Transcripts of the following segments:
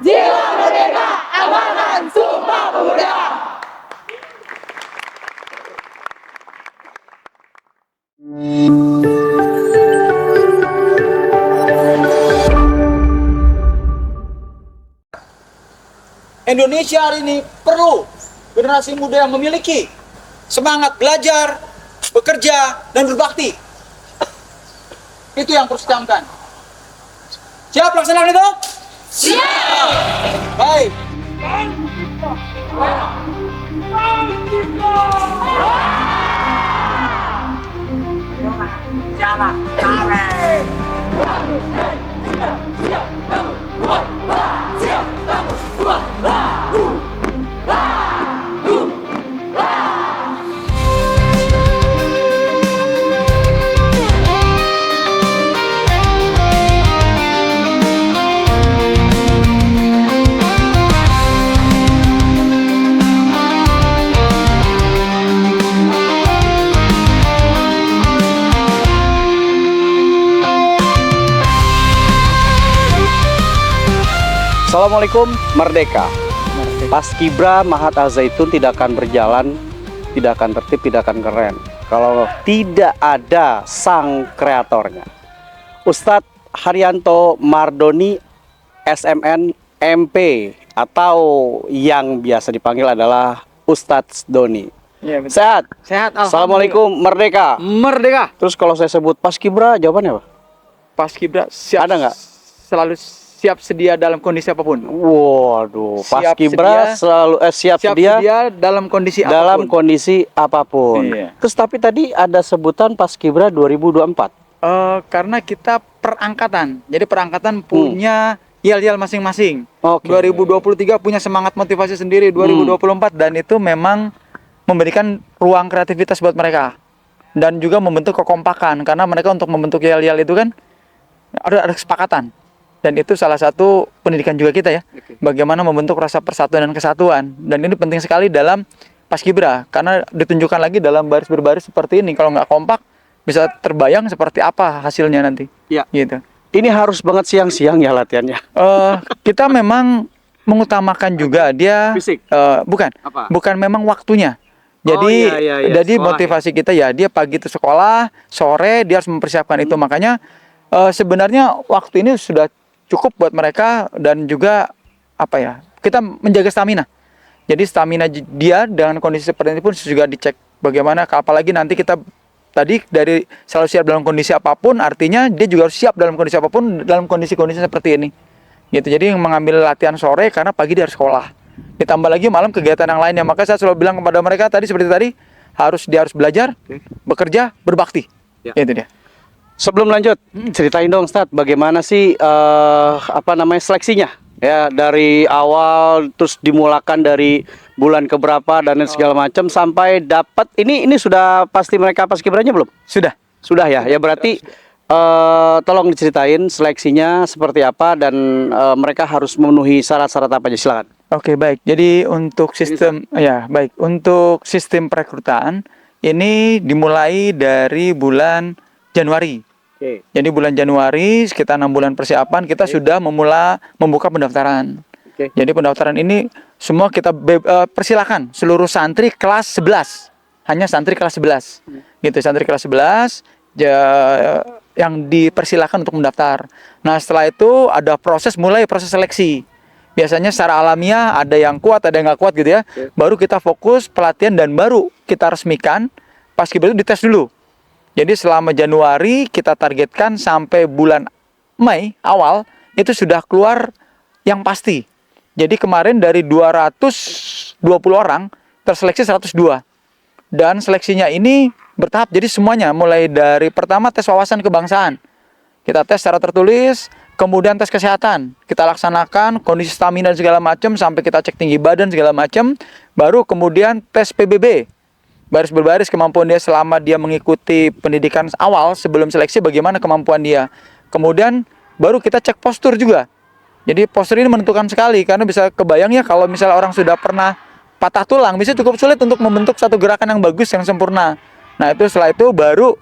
Jiwa merdeka, amangan Sumpah Pemuda. Indonesia hari ini perlu generasi muda yang memiliki semangat belajar, bekerja, dan berbakti. Itu yang terus ditanamkan. Siap laksanakan itu? Siap! Baik. Assalamualaikum, Merdeka. Paskibra Mahat Al-Zaitun tidak akan berjalan, tidak akan tertib, tidak akan keren kalau tidak ada sang kreatornya. Ustadz Haryanto Mardoni, SMN MP, atau yang biasa dipanggil adalah Ustadz Doni. Ya, betul. Sehat? Sehat, Assalamualaikum, Merdeka. Merdeka. Terus kalau saya sebut Paskibra, jawabannya apa? Paskibra siap. Ada nggak? Selalu siap sedia dalam kondisi apapun. Waduh, Siap Paskibra sedia, selalu siap sedia dalam kondisi apapun. dalam kondisi apapun. Iya. Terus tapi tadi ada sebutan Paskibra 2024. Karena kita perangkatan. Jadi perangkatan punya yel-yel masing-masing. Oke. 2023 punya semangat motivasi sendiri, 2024 dan itu memang memberikan ruang kreativitas buat mereka. Dan juga membentuk kekompakan karena mereka untuk membentuk yel-yel itu kan ada kesepakatan. Dan itu salah satu pendidikan juga kita ya. Bagaimana membentuk rasa persatuan dan kesatuan. Dan ini penting sekali dalam Paskibra karena ditunjukkan lagi dalam baris berbaris seperti ini. Kalau nggak kompak bisa terbayang seperti apa hasilnya nanti. Ya. Gitu. Ini harus banget siang-siang ya latihannya. Kita memang mengutamakan juga dia Fisik? bukan. Apa? Bukan memang waktunya. Jadi iya. jadi Sekolah, motivasi kita ya dia pagi itu sekolah, sore dia harus mempersiapkan itu. Makanya sebenarnya waktu ini sudah cukup buat mereka dan juga apa ya? Kita menjaga stamina. Jadi stamina dia dengan kondisi seperti ini pun juga dicek bagaimana apalagi nanti kita tadi dari selalu siap dalam kondisi apapun artinya dia juga harus siap dalam kondisi apapun dalam kondisi-kondisi seperti ini. Gitu. Jadi yang mengambil latihan sore karena pagi dia harus sekolah. Ditambah lagi malam kegiatan yang lainnya. Maka saya selalu bilang kepada mereka tadi seperti tadi dia harus belajar, bekerja, berbakti. Ya. Itu dia. Sebelum lanjut, ceritain dong Ustadz, bagaimana sih seleksinya? Ya, dari awal terus dimulakan dari bulan keberapa dan segala macam sampai dapat ini sudah pasti mereka Paskibranya belum? Sudah. Sudah ya. Ya berarti tolong diceritain seleksinya seperti apa dan mereka harus memenuhi syarat-syarat apa aja, silakan. Oke, baik. Jadi untuk sistem untuk sistem perekrutan ini dimulai dari bulan Januari. Jadi bulan Januari sekitar 6 bulan persiapan kita sudah membuka pendaftaran. Jadi pendaftaran ini semua kita persilakan seluruh santri kelas 11. Hanya santri kelas 11. Gitu, santri kelas 11 yang dipersilakan untuk mendaftar. Nah, setelah itu ada proses seleksi. Biasanya secara alamiah ada yang kuat, ada yang nggak kuat gitu ya. Baru kita fokus pelatihan dan baru kita resmikan, Paskibra itu dites dulu. Jadi selama Januari kita targetkan sampai bulan Mei awal itu sudah keluar yang pasti. Jadi kemarin dari 220 orang terseleksi 102. Dan seleksinya ini bertahap, jadi semuanya mulai dari pertama tes wawasan kebangsaan. Kita tes secara tertulis, kemudian tes kesehatan. Kita laksanakan kondisi stamina dan segala macam sampai kita cek tinggi badan segala macam. Baru kemudian tes PBB. Baris berbaris kemampuan dia selama dia mengikuti pendidikan awal sebelum seleksi, bagaimana kemampuan dia. Kemudian baru kita cek postur juga. Jadi postur ini menentukan sekali, karena bisa kebayang ya kalau misalnya orang sudah pernah patah tulang, bisa cukup sulit untuk membentuk satu gerakan yang bagus, yang sempurna. Nah itu setelah itu baru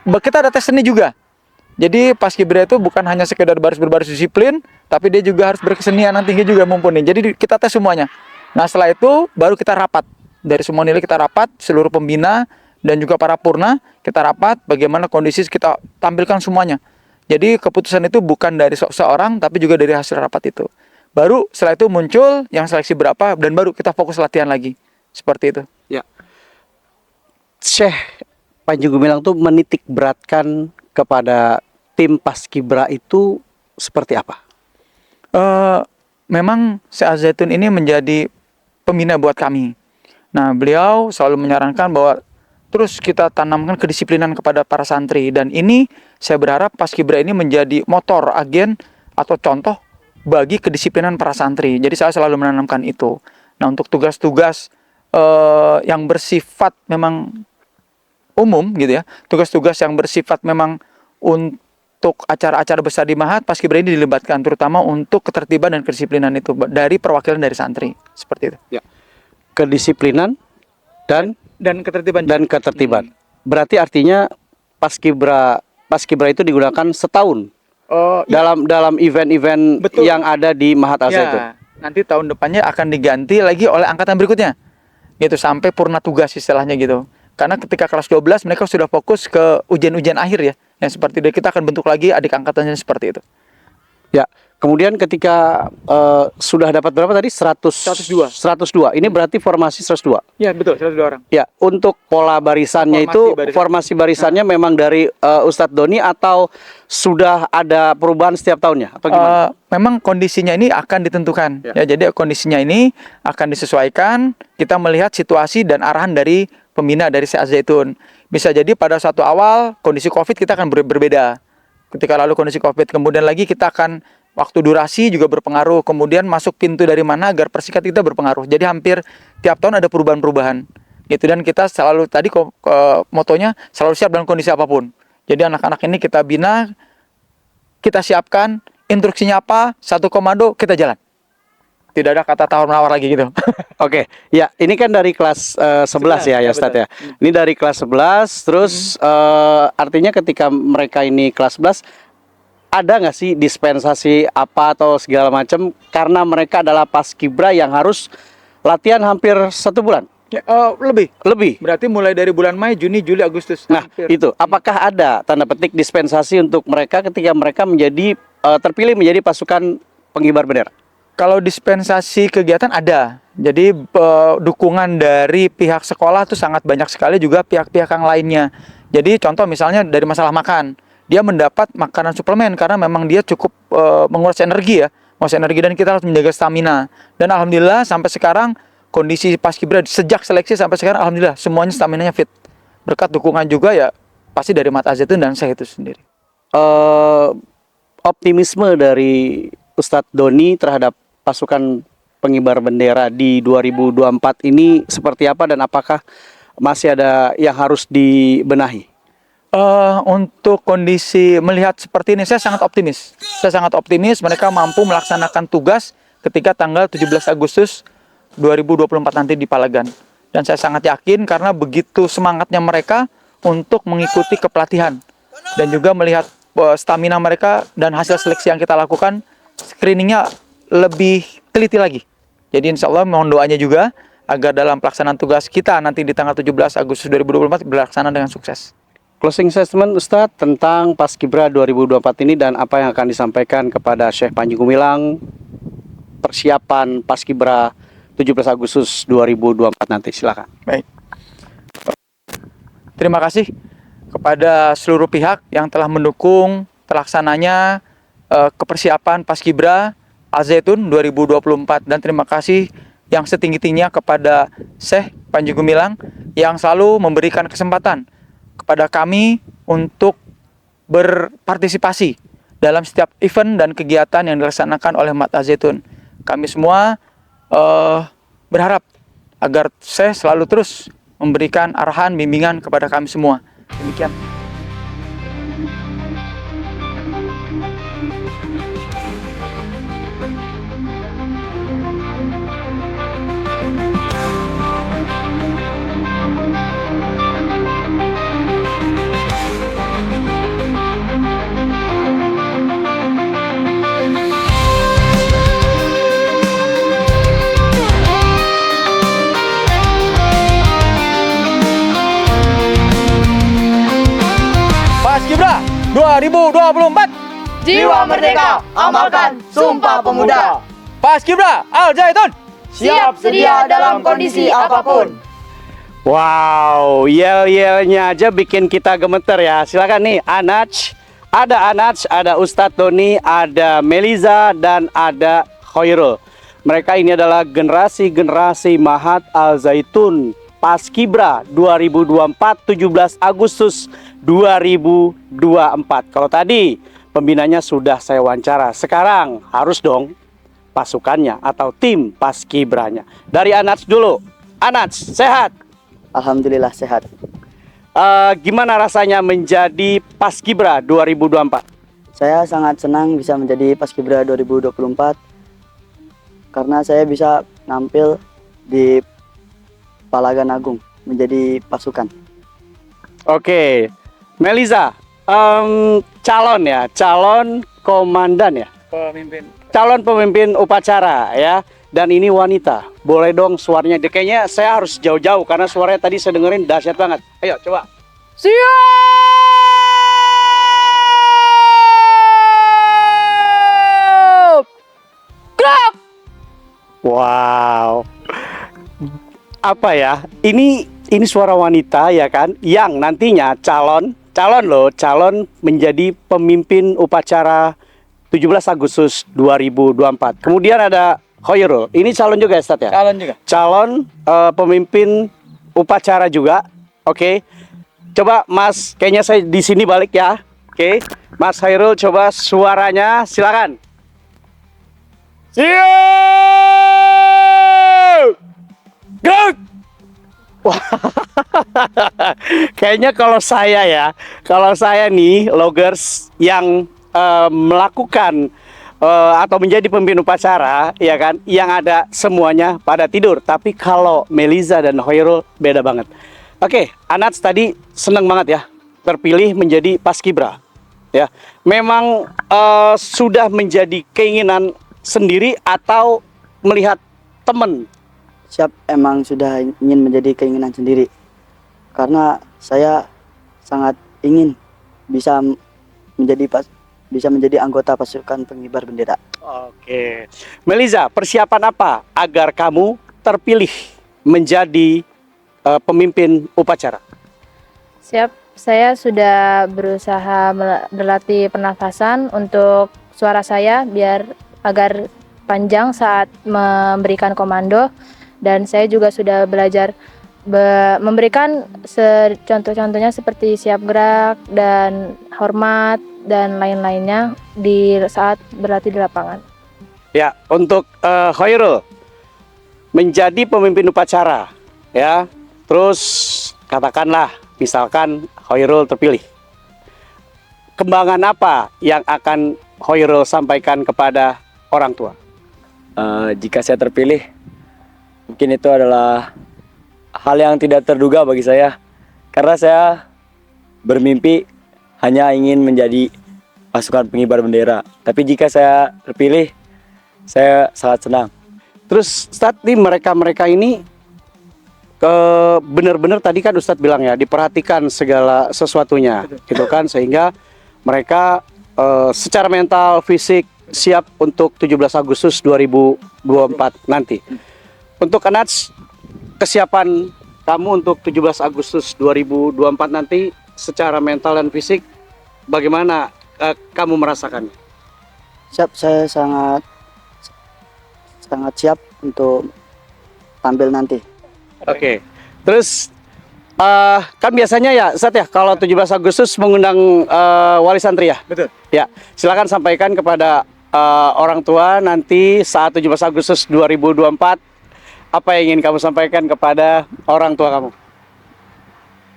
kita ada tes seni juga. Jadi Paskibra itu bukan hanya sekedar baris berbaris disiplin, tapi dia juga harus berkesenian yang tinggi juga mumpuni. Jadi kita tes semuanya. Nah setelah itu baru kita rapat. Dari semua nilai kita rapat, seluruh pembina dan juga para purna kita rapat, bagaimana kondisi kita tampilkan semuanya. Jadi keputusan itu bukan dari seorang, tapi juga dari hasil rapat itu. Baru setelah itu muncul yang seleksi berapa, dan baru kita fokus latihan lagi. Seperti itu. Ya. Syekh Panji Gumilang tuh menitik beratkan kepada tim Paskibra itu seperti apa? Memang Syekh Az-Zaitun ini menjadi pembina buat kami. Nah, beliau selalu menyarankan bahwa terus kita tanamkan kedisiplinan kepada para santri, dan ini saya berharap Paskibra ini menjadi motor, agen atau contoh bagi kedisiplinan para santri. Jadi saya selalu menanamkan itu. Nah, untuk tugas-tugas yang bersifat memang umum gitu ya, tugas-tugas yang bersifat memang untuk acara-acara besar di Mahat, Paskibra ini dilibatkan terutama untuk ketertiban dan kedisiplinan itu dari perwakilan dari santri, seperti itu. Ya. Kedisiplinan dan ketertiban. Berarti artinya Paskibra itu digunakan setahun. Iya. Dalam event-event yang ada di Mahat Al-Zaitun. Ya, nanti tahun depannya akan diganti lagi oleh angkatan berikutnya. Gitu sampai purna tugas istilahnya gitu. Karena ketika kelas 12 mereka sudah fokus ke ujian-ujian akhir ya. Yang seperti itu kita akan bentuk lagi adik angkatannya seperti itu. Ya, kemudian ketika sudah dapat berapa tadi? 102. Ini berarti formasi 102. Ya, betul, 102 orang. Ya, untuk pola barisannya formasi barisannya memang dari Ustadz Doni atau sudah ada perubahan setiap tahunnya atau gimana? Memang kondisinya ini akan ditentukan. Ya, jadi kondisinya ini akan disesuaikan, kita melihat situasi dan arahan dari pembina dari Syekh Az-Zaitun. Bisa jadi pada suatu awal kondisi Covid kita akan berbeda. Ketika lalu kondisi Covid, kemudian lagi kita akan waktu durasi juga berpengaruh, kemudian masuk pintu dari mana agar persikat kita berpengaruh. Jadi hampir tiap tahun ada perubahan-perubahan. Gitu, dan kita selalu tadi motonya selalu siap dalam kondisi apapun. Jadi anak-anak ini kita bina, kita siapkan, instruksinya apa, satu komando, kita jalan. Tidak ada kata tawar-menawar lagi gitu. Oke, ya ini kan dari kelas 11 ya Ustadz ya. Ini dari kelas 11, terus artinya ketika mereka ini kelas 11, ada nggak sih dispensasi apa atau segala macam karena mereka adalah Paskibra yang harus latihan hampir 1 bulan? Ya, lebih. Berarti mulai dari bulan Mei, Juni, Juli, Agustus. Nah, itu apakah ada tanda petik dispensasi untuk mereka ketika mereka menjadi terpilih menjadi pasukan pengibar bendera? Kalau dispensasi kegiatan ada. Jadi dukungan dari pihak sekolah itu sangat banyak sekali, juga pihak-pihak yang lainnya. Jadi contoh misalnya dari masalah makan, dia mendapat makanan suplemen karena memang dia cukup menguras energi ya, dan kita harus menjaga stamina. Dan alhamdulillah sampai sekarang kondisi Paskibra sejak seleksi sampai sekarang alhamdulillah semuanya staminanya fit. Berkat dukungan juga ya pasti dari Mahat Az-Zaitun dan saya itu sendiri. Optimisme dari Ustadz Doni terhadap pasukan pengibar bendera di 2024 ini seperti apa dan apakah masih ada yang harus dibenahi? Untuk kondisi melihat seperti ini saya sangat optimis. Saya sangat optimis mereka mampu melaksanakan tugas ketika tanggal 17 Agustus 2024 nanti di Palagan. Dan saya sangat yakin karena begitu semangatnya mereka untuk mengikuti kepelatihan dan juga melihat stamina mereka dan hasil seleksi yang kita lakukan, screeningnya lebih teliti lagi. Jadi insya Allah mohon doanya juga agar dalam pelaksanaan tugas kita nanti di tanggal 17 Agustus 2024 berlaksana dengan sukses. Closing statement Ustadz tentang Paskibra 2024 ini dan apa yang akan disampaikan kepada Syekh Panji Gumilang persiapan Paskibra 17 Agustus 2024 nanti, silakan. Baik. terima kasih kepada seluruh pihak yang telah mendukung terlaksananya kepersiapan Paskibra Al-Zaitun 2024, dan terima kasih yang setinggi-tingginya kepada Syekh Panji Gumilang yang selalu memberikan kesempatan kepada kami untuk berpartisipasi dalam setiap event dan kegiatan yang dilaksanakan oleh Mad Al-Zaitun. Kami semua berharap agar Syekh selalu terus memberikan arahan, bimbingan kepada kami semua. Demikian. Paskibra 2024. Jiwa merdeka, amalkan Sumpah Pemuda. Paskibra Al-Zaitun. Siap sedia dalam kondisi apapun. Wow, yel-yelnya aja bikin kita gemeter ya. Silakan nih, Anaj. Ada Anaj, ada Ustadz Doni, ada Meliza, dan ada Khairul. Mereka ini adalah generasi-generasi Mahat Al-Zaitun Paskibra 2024, 17 Agustus 2024. Kalau tadi pembinanya sudah saya wawancara, sekarang harus dong pasukannya atau tim Paskibranya. Dari Anaj dulu. Anaj, sehat? Alhamdulillah sehat. Gimana rasanya menjadi Paskibra 2024? Saya sangat senang bisa menjadi Paskibra 2024 karena saya bisa nampil di Palagan Agung menjadi pasukan. Oke, Meliza, calon komandan ya, calon pemimpin upacara ya, dan ini wanita. Boleh dong suaranya? Kayaknya saya harus jauh-jauh karena suaranya tadi saya dengerin dahsyat banget. Ayo coba. Siap! Gerak! Wow. Apa ya? Ini suara wanita ya kan, yang nantinya calon menjadi pemimpin upacara 17 Agustus 2024. Kemudian ada Khairul. Ini calon juga ya, Ustadz ya? Calon juga. Calon pemimpin upacara juga. Oke. Coba Mas, kayaknya saya di sini balik ya. Oke. Mas Khairul, coba suaranya, silakan. Siap! Gerak! Wah, kayaknya kalau saya nih loggers yang melakukan atau menjadi pemimpin upacara, ya kan, yang ada semuanya pada tidur. Tapi kalau Meliza dan Khairul beda banget. Oke, Anaj tadi seneng banget ya terpilih menjadi Paskibra. Ya, memang sudah menjadi keinginan sendiri atau melihat teman? Siap, emang sudah ingin menjadi keinginan sendiri karena saya sangat ingin bisa menjadi anggota pasukan pengibar bendera. Oke, Meliza, persiapan apa agar kamu terpilih menjadi pemimpin upacara? Siap, saya sudah berusaha berlatih pernafasan untuk suara saya biar agar panjang saat memberikan komando. Dan saya juga sudah belajar memberikan contoh-contohnya seperti siap gerak dan hormat dan lain-lainnya di saat berlatih di lapangan. Ya, untuk Khairul menjadi pemimpin upacara, ya. Terus katakanlah, misalkan Khairul terpilih, kembangan apa yang akan Khairul sampaikan kepada orang tua? Jika saya terpilih, mungkin itu adalah hal yang tidak terduga bagi saya, karena saya bermimpi hanya ingin menjadi pasukan pengibar bendera. Tapi jika saya terpilih, saya sangat senang. Terus Ustadz, mereka ini benar-benar tadi kan Ustadz bilang ya, diperhatikan segala sesuatunya, gitu kan, sehingga mereka secara mental, fisik siap untuk 17 Agustus 2024 nanti. Untuk Anaj, kesiapan kamu untuk 17 Agustus 2024 nanti secara mental dan fisik bagaimana kamu merasakannya? Siap, saya sangat siap untuk tampil nanti. Oke. Terus kan biasanya ya Ustadz ya kalau 17 Agustus mengundang wali santri ya. Betul. Ya, silakan sampaikan kepada orang tua nanti saat 17 Agustus 2024 apa yang ingin kamu sampaikan kepada orang tua kamu.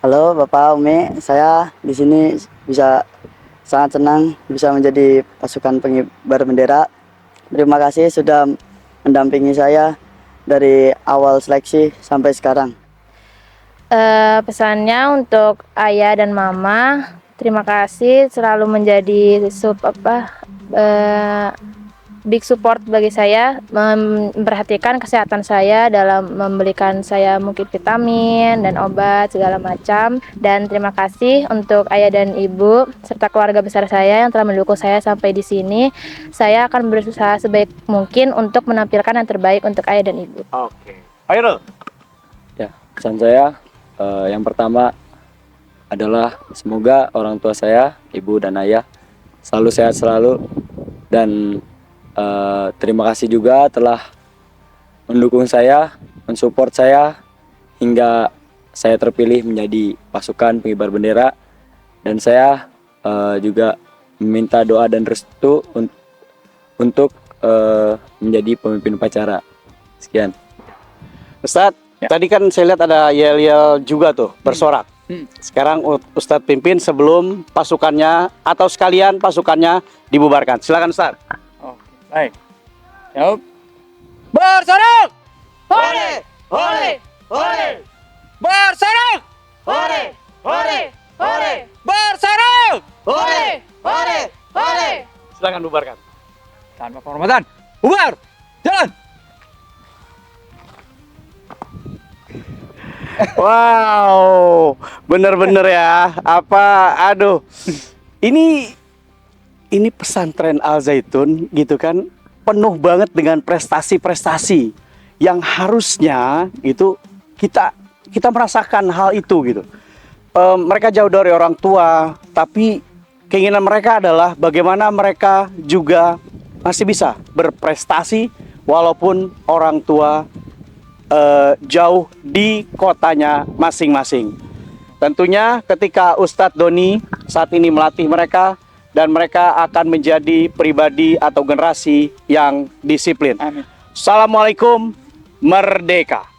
Halo Bapak, Umi, saya di sini bisa sangat senang bisa menjadi pasukan pengibar bendera. Terima kasih sudah mendampingi saya dari awal seleksi sampai sekarang. Pesannya untuk ayah dan mama, terima kasih selalu menjadi big support bagi saya, memperhatikan kesehatan saya dalam membelikan saya mungkin vitamin dan obat segala macam. Dan terima kasih untuk ayah dan ibu serta keluarga besar saya yang telah mendukung saya sampai di sini. Saya akan berusaha sebaik mungkin untuk menampilkan yang terbaik untuk ayah dan ibu. Oke. Ayo. Ya, pesan saya yang pertama adalah semoga orang tua saya, ibu dan ayah selalu sehat selalu, dan terima kasih juga telah mendukung saya, mensupport saya hingga saya terpilih menjadi pasukan pengibar bendera, dan saya juga meminta doa dan restu untuk menjadi pemimpin upacara. Sekian. Ustadz, tadi kan saya lihat ada yel-yel juga tuh bersorak. Sekarang Ustadz pimpin sebelum pasukannya atau sekalian pasukannya dibubarkan. Silakan Ustadz. Baik. Yuk. Bersorak! Hore! Hore! Hore! Bersorak! Hore! Hore! Hore! Bersorak! Hore! Hore! Hore! Silakan bubarkan. Tanpa penghormatan. Bubar! Jalan! Wow, bener-bener ya. Aduh, ini pesantren Al Zaitun gitu kan, penuh banget dengan prestasi-prestasi yang harusnya itu kita merasakan hal itu gitu. Mereka jauh dari orang tua, tapi keinginan mereka adalah bagaimana mereka juga masih bisa berprestasi walaupun orang tua jauh di kotanya masing-masing. Tentunya ketika Ustadz Doni saat ini melatih mereka, dan mereka akan menjadi pribadi atau generasi yang disiplin. Amin. Assalamualaikum, merdeka.